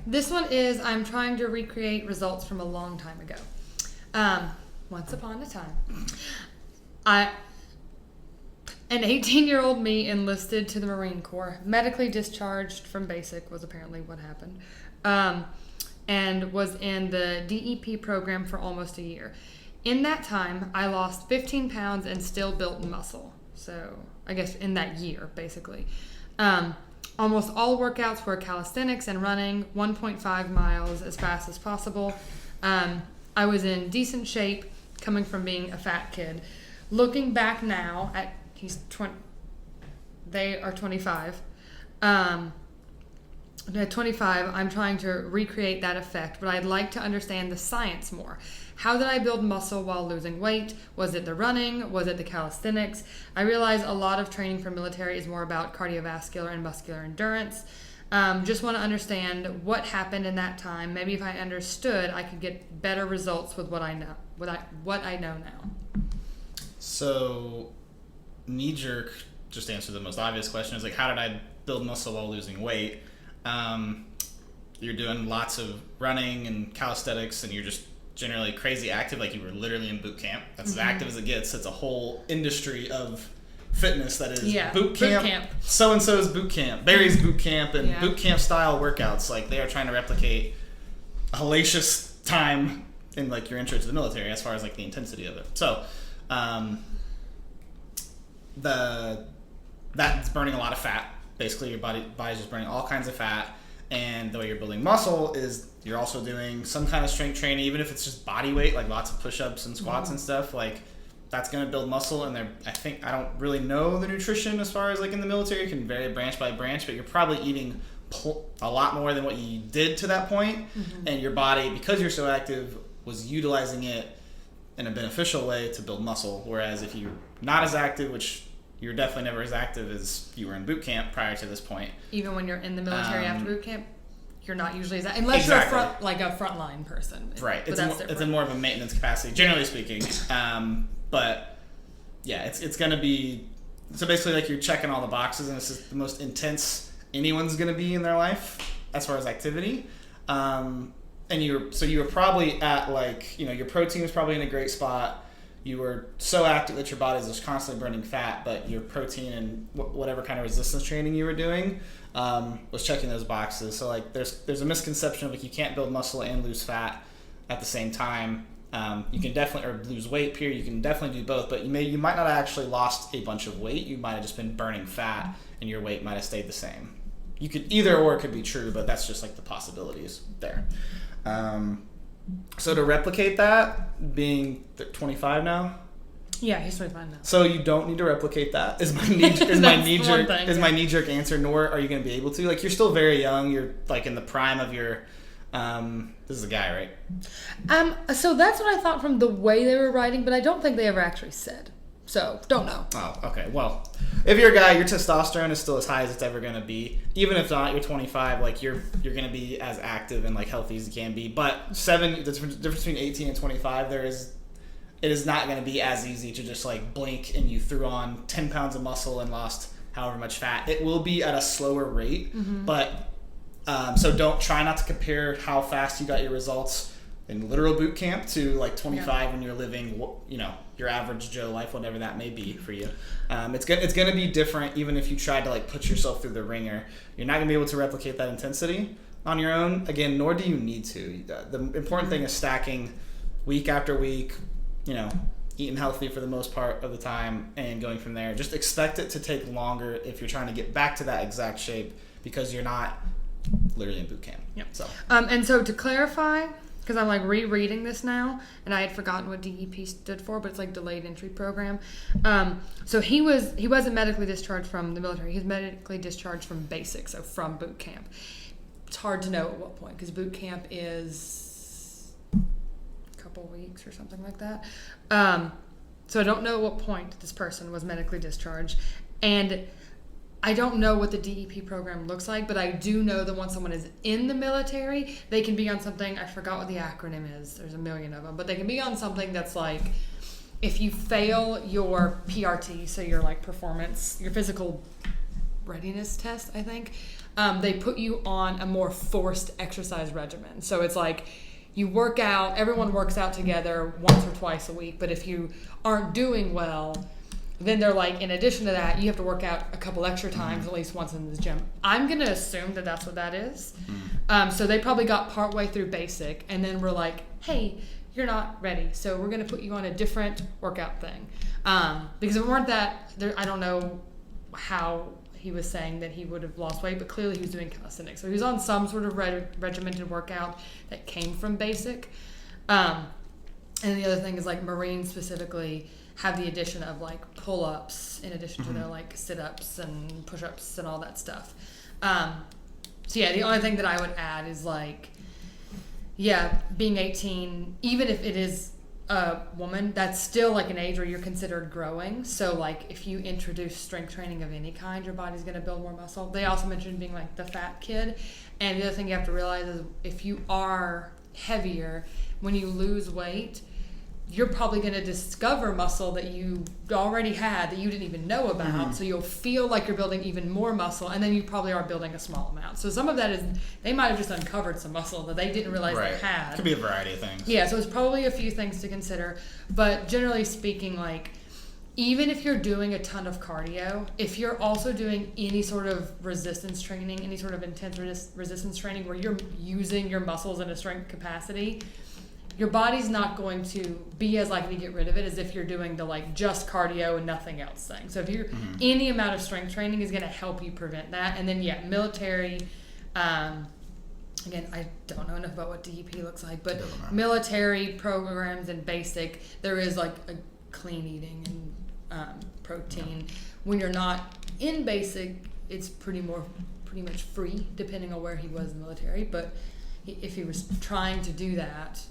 This one is, I'm trying to recreate results from a long time ago. Once upon a time, an 18-year-old me enlisted to the Marine Corps, medically discharged from basic was apparently what happened, and was in the DEP program for almost a year. In that time, I lost 15 pounds and still built muscle. So I guess in that year, basically. Almost all workouts were calisthenics and running 1.5 miles as fast as possible. I was in decent shape coming from being a fat kid. Looking back now at they are 25. At 25, I'm trying to recreate that effect, but I'd like to understand the science more. How did I build muscle while losing weight? Was it the running? Was it the calisthenics? I realize a lot of training for military is more about cardiovascular and muscular endurance. Just want to understand what happened in that time. Maybe if I understood, I could get better results with what I know. What I know now. So, knee-jerk, just to answer the most obvious question, is like, how did I build muscle while losing weight? You're doing lots of running and calisthenics, and you're just generally crazy active, like you were literally in boot camp. That's as active as it gets. It's a whole industry of fitness that is boot camp. So-and-so's boot camp, Barry's boot camp, and boot camp style workouts. Like, they are trying to replicate a hellacious time in like your intro to the military as far as like the intensity of it. So that's burning a lot of fat. Basically, your body's just burning all kinds of fat, and the way you're building muscle is you're also doing some kind of strength training, even if it's just body weight, like lots of push-ups and squats and stuff. Like, that's going to build muscle, and I don't really know the nutrition as far as like in the military. It can vary branch by branch, but you're probably eating a lot more than what you did to that point, and your body, because you're so active, was utilizing it in a beneficial way to build muscle. Whereas if you're not as active, which you're definitely never as active as you were in boot camp prior to this point. Even when you're in the military after boot camp, you're not usually as active, unless you're a frontline person. Right. It's in more of a maintenance capacity, generally speaking. But yeah, it's going to be, so basically like you're checking all the boxes, and this is the most intense anyone's going to be in their life as far as activity. And you were probably at like, your protein was probably in a great spot. You were so active that your body was constantly burning fat, but your protein and whatever kind of resistance training you were doing was checking those boxes. So like there's a misconception of like you can't build muscle and lose fat at the same time. You can definitely, or lose weight, period. You can definitely do both, but you might not have actually lost a bunch of weight. You might have just been burning fat, and your weight might have stayed the same. You could either or could be true, but that's just like the possibilities there. So to replicate that, being 25 now. Yeah, he's 25 now. So you don't need to replicate that. Is my knee-jerk answer. Nor are you going to be able to. Like, you're still very young. You're like in the prime of your. This is a guy, right? So that's what I thought from the way they were writing, but I don't think they ever actually said. So don't know. Oh, okay. Well, if you're a guy, your testosterone is still as high as it's ever going to be. Even if not, you're 25. Like you're going to be as active and like healthy as you can be. But the difference between 18 and 25, it is not going to be as easy to just like blink and you threw on 10 pounds of muscle and lost however much fat. It will be at a slower rate, but so don't try not to compare how fast you got your results in literal boot camp to like 25 when you're living, your average Joe life, whatever that may be for you. It's going to be different even if you tried to like put yourself through the ringer. You're not going to be able to replicate that intensity on your own. Again, nor do you need to. The important thing is stacking week after week, eating healthy for the most part of the time and going from there. Just expect it to take longer if you're trying to get back to that exact shape because you're not literally in boot camp. Yep. So to clarify, because I'm like rereading this now, and I had forgotten what DEP stood for, but it's like Delayed Entry Program. So he wasn't medically discharged from the military. He was medically discharged from basic, so from boot camp. It's hard to know at what point, because boot camp is a couple weeks or something like that. So I don't know at what point this person was medically discharged, and I don't know what the DEP program looks like, but I do know that once someone is in the military, they can be on something, I forgot what the acronym is, there's a million of them, but they can be on something that's like, if you fail your PRT, so your like performance, your physical readiness test, I think, they put you on a more forced exercise regimen. So it's like you work out, everyone works out together once or twice a week, but if you aren't doing well, then they're like, in addition to that, you have to work out a couple extra times, at least once in the gym. I'm going to assume that that's what that is. So they probably got partway through basic, and then we're like, hey, you're not ready, so we're going to put you on a different workout thing. Because if it weren't that, I don't know how he was saying that he would have lost weight, but clearly he was doing calisthenics. So he was on some sort of regimented workout that came from basic. And the other thing is, like, Marines specifically have the addition of, like, pull-ups in addition to their, like, sit-ups and push-ups and all that stuff. So yeah, the only thing that I would add is, like, yeah, being 18, even if it is a woman, that's still like an age where you're considered growing. So like if you introduce strength training of any kind, your body's going to build more muscle. They also mentioned being like the fat kid. And the other thing you have to realize is if you are heavier, when you lose weight, you're probably going to discover muscle that you already had that you didn't even know about. So you'll feel like you're building even more muscle, and then you probably are building a small amount. So some of that is they might have just uncovered some muscle that they didn't realize they had. Could be a variety of things. Yeah, so it's probably a few things to consider. But generally speaking, like, even if you're doing a ton of cardio, if you're also doing any sort of resistance training, any sort of intense resistance training where you're using your muscles in a strength capacity, your body's not going to be as likely to get rid of it as if you're doing the like just cardio and nothing else thing. So if you're any amount of strength training is going to help you prevent that. And then military. Again, I don't know enough about what DEP looks like, but military programs and basic, there is like a clean eating and protein. When you're not in basic, it's pretty much free, depending on where he was in the military. But if he was trying to do that,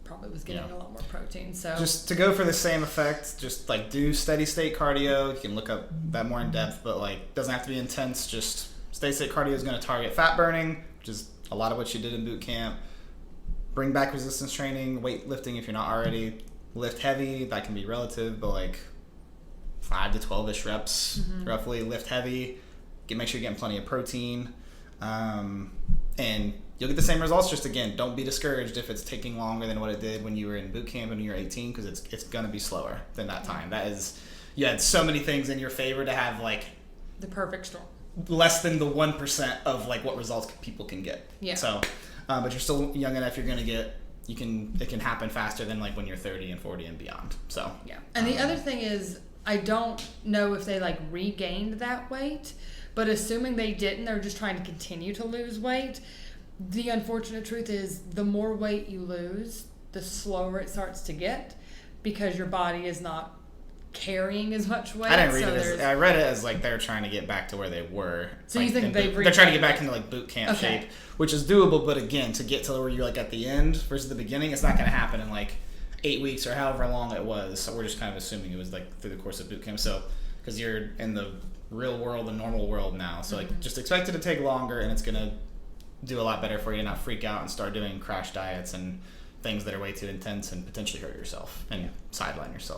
probably was getting a lot more protein. So just to go for the same effect, just like do steady state cardio. You can look up that more in depth, but like doesn't have to be intense. Just steady state cardio is going to target fat burning, which is a lot of what you did in boot camp. Bring back resistance training, weightlifting if you're not already. Lift heavy, that can be relative, but like 5 to 12-ish reps roughly. Lift heavy, make sure you're getting plenty of protein, and you'll get the same results. Just again, don't be discouraged if it's taking longer than what it did when you were in boot camp when you were 18, because it's going to be slower than that time. That is, you had so many things in your favor to have like the perfect storm. Less than the 1% of like what results people can get. Yeah. So, but you're still young enough. You're going to get. It can happen faster than like when you're 30 and 40 and beyond. So yeah. And the other thing is, I don't know if they like regained that weight, but assuming they didn't, they're just trying to continue to lose weight. The unfortunate truth is the more weight you lose, the slower it starts to get because your body is not carrying as much weight. I didn't read it as, I read it as like they're trying to get back to where they were. So like, you think they're trying to get back into like boot camp shape, which is doable, but again, to get to where you're like at the end versus the beginning, it's not going to happen in like 8 weeks or however long it was. So we're just kind of assuming it was like through the course of boot camp. So because you're in the real world, the normal world now, so like just expect it to take longer, and it's going to do a lot better for you to not freak out and start doing crash diets and things that are way too intense and potentially hurt yourself and sideline yourself.